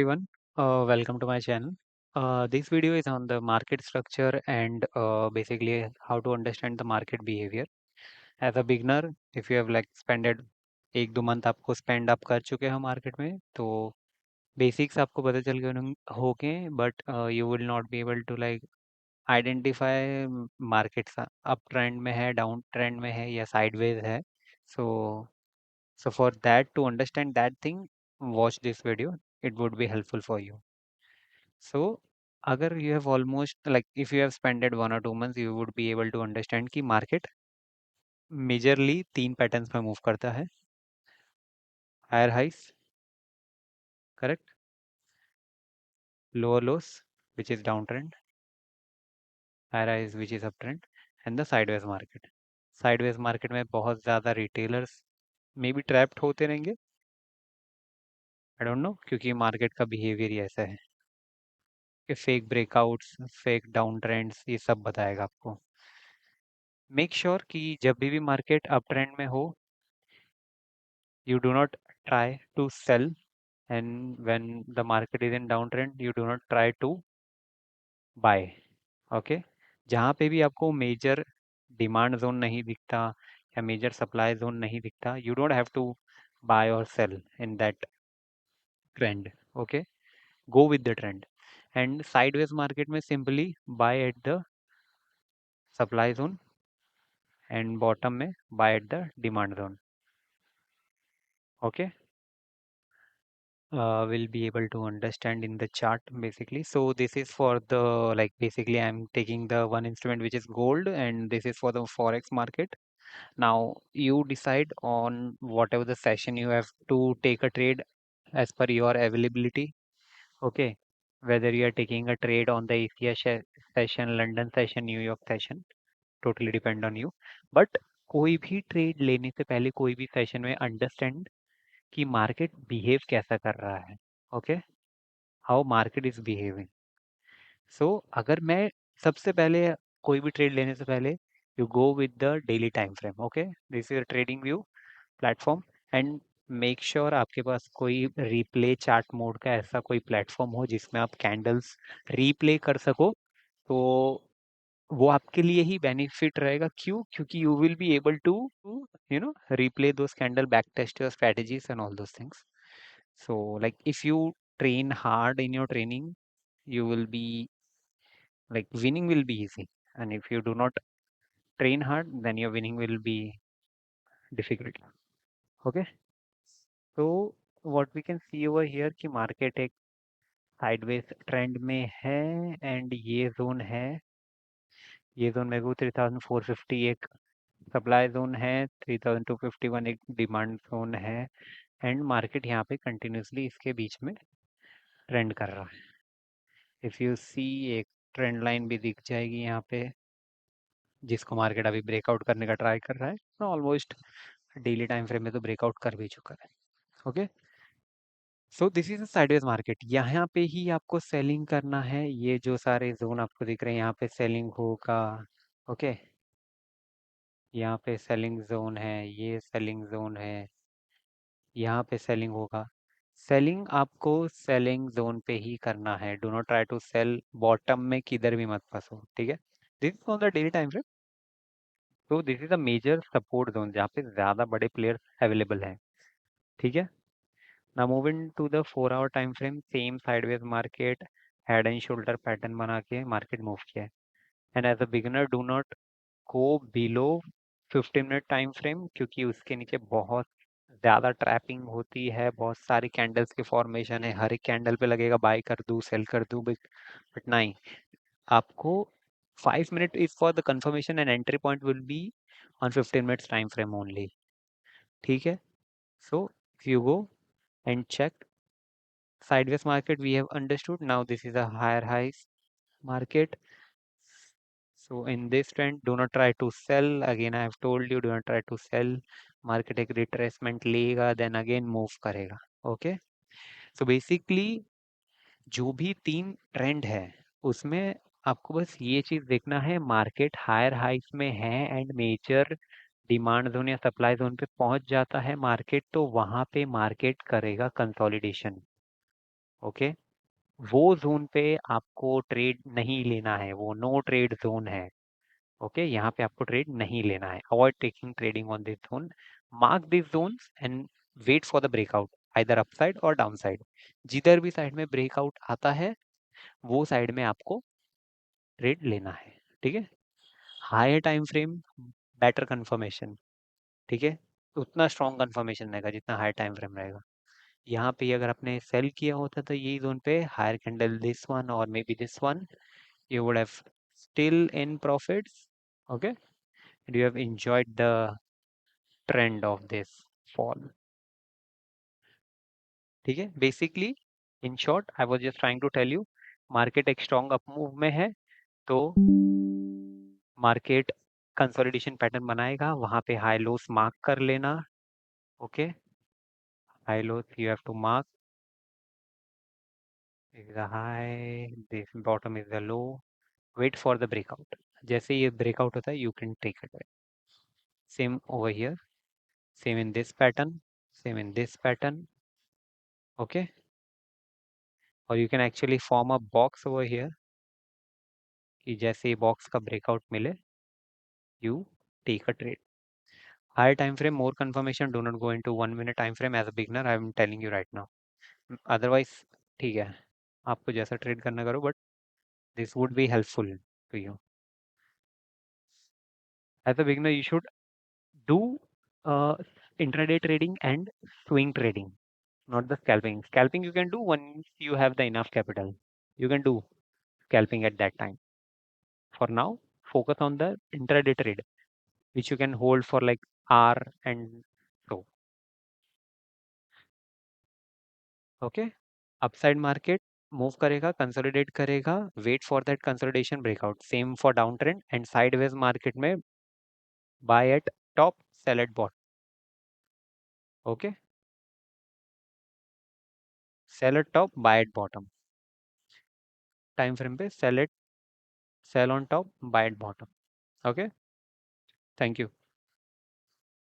Everyone, welcome to my channel. This video is on the market structure and basically how to understand the market behavior. As a beginner, if you have like spended 1-2 month आपको spend आप कर चुके हो market में तो basics आपको पता चल गए होंगे but you will not be able to like identify markets up trend में है, डाउन ट्रेंड में है या साइडवेज है. So so for that, to understand that thing, watch this video. It would be helpful for you. So अगर you have almost like if you have spent 1 or 2 months, you would be able to understand कि market majorly 3 patterns में move करता है. Higher highs, correct, lower lows which is down trend, higher highs which is up trend and the sideways market. Sideways market में बहुत ज़्यादा retailers may be trapped होते रहेंगे. I don't know, क्योंकि market का बिहेवियर ही ऐसा है कि fake breakouts, fake down trends ये सब बताएगा आपको. मेक श्योर कि जब भी मार्केट अप ट्रेंड में हो, you do not try to sell, and when the market is in downtrend you do not try to buy. Okay, जहाँ पे भी आपको मेजर डिमांड जोन नहीं दिखता या मेजर सप्लाई जोन नहीं दिखता, you don't have to buy और sell in that trend. Okay, go with the trend. And sideways market में simply buy at the supply zone and bottom में buy at the demand zone. Okay, will be able to understand in the chart basically. So this is for the like basically I'm taking the one instrument which is gold, and this is for the forex market. Now you decide on whatever the session you have to take a trade as per your availability. Okay, whether you are taking a trade on the Asia session, London session, New York session, totally depend on you. But कोई भी trade लेने से पहले कोई भी session में understand कि market behave कैसा कर रहा है. Okay, how market is behaving. So अगर मैं सबसे पहले कोई भी ट्रेड लेने से पहले you go with the daily time frame. Okay, this is trading view platform and make sure आपके पास कोई रिप्ले चार्ट मोड का ऐसा कोई प्लेटफॉर्म हो जिसमें आप कैंडल्स रिप्ले कर सको. तो वो आपके लिए ही बेनिफिट रहेगा. क्यों? क्योंकि you will be able to replay those candle, back test your strategies and all those things. So like if you train hard in your training, you will be like winning will be easy. And if you do not train hard, then your winning will be difficult. Okay. So what we can see over here कि market एक sideways trend में है and ये zone है. ये zone मेरे को 3450 एक सप्लाई जोन है, 3251 एक डिमांड जोन है एंड मार्केट यहाँ पे कंटिन्यूसली इसके बीच में ट्रेंड कर रहा है. इफ़ यू सी एक ट्रेंड लाइन भी दिख जाएगी यहाँ पे जिसको मार्केट अभी ब्रेकआउट करने का ट्राई कर रहा है. ऑलमोस्ट डेली टाइम फ्रेम में तो ब्रेकआउट कर भी चुका है. Okay, so this is a sideways market. यहाँ पे ही आपको सेलिंग करना है. ये जो सारे जोन आपको दिख रहे हैं यहाँ पे सेलिंग होगा. ओके, यहाँ पे सेलिंग जोन है, ये सेलिंग जोन है, यहाँ पे सेलिंग होगा. सेलिंग आपको सेलिंग जोन पे ही करना है. Do not try to sell bottom में, किधर भी मत फंसो. ठीक है, this is on the daily time frame. तो this is a major support zone जहाँ पे ज़्यादा बड़े प्लेयर्स अवेलेबल हैं. ठीक है, now moving to the 4 hour time frame. Same sideways market, head and shoulder pattern बना के मार्केट मूव किया है. And as a beginner do not go below 15 minute time frame, क्योंकि उसके नीचे बहुत ज़्यादा ट्रैपिंग होती है. बहुत सारी कैंडल्स के फॉर्मेशन है, हर एक कैंडल पे लगेगा बाय कर दूँ सेल कर दूँ, बट नहीं. आपको 5 minute is for the confirmation and entry point will be on 15 minutes time frame only. ठीक है, so if you go and check sideways market, we have understood. Now this is a higher highs market. So in this trend, do not try to sell. Again, I have told you, do not try to sell. Market एक retracement लेगा, then again move करेगा. Okay, so basically जो भी 3 trend है उसमें आपको बस ये चीज देखना है, मार्केट हायर हाइस में है एंड मेजर डिमांड जोन या सप्लाई जोन पे पहुंच जाता है मार्केट, तो वहां पे मार्केट करेगा कंसोलिडेशन. ओके, वो जोन पे आपको ट्रेड नहीं लेना है, वो नो ट्रेड जोन है। ओके, यहाँ पे आपको ट्रेड नहीं लेना है। Avoid taking trading on this zone. Mark this zones and wait for the breakout, either upside और डाउन साइड। जिधर भी साइड में ब्रेकआउट आता है वो साइड में आपको ट्रेड लेना है। ठीक है, higher time frame, better confirmation. ठीक है, उतना स्ट्रॉन्ग कंफर्मेशन रहेगा जितना हाई टाइम फ्रेम रहेगा। यहाँ पे अगर आपने सेल किया होता तो यही जोन पे हायर कैंडल दिस वन और may be this one, you would have still in profits. Okay, and you have enjoyed the trend of this fall. ठीक है, basically in short I was just trying to tell you, market एक strong up move में है, तो market consolidation pattern बनाएगा, वहां पे high loss mark कर लेना। Okay, high lows you have to mark, is the high, this bottom is the low, wait for the breakout। जैसे ये ब्रेकआउट होता है you can take it. Same over here, same in this pattern, same in this pattern। Okay, or you can actually form a box over here कि जैसे ही box का breakout मिले you take a trade। Higher time frame, more confirmation, do not go into 1 minute time frame as a beginner, I am telling you right now। otherwise ठीक है, आपको जैसा trade करना करो, but this would be helpful to you। as a beginner you should do uh, intraday trading and swing trading, not the scalping। Scalping you can do once you have the enough capital, you can do scalping at that time। for now focus on the intraday trade which you can hold for like hour and so। okay, upside market move करेगा, consolidate करेगा, wait for that consolidation breakout, same for down trend and sideways market में buy at top, sell at bottom. Okay, sell at top, buy at bottom, time frame पे sell at, sell on top, buy at bottom. Okay, thank you.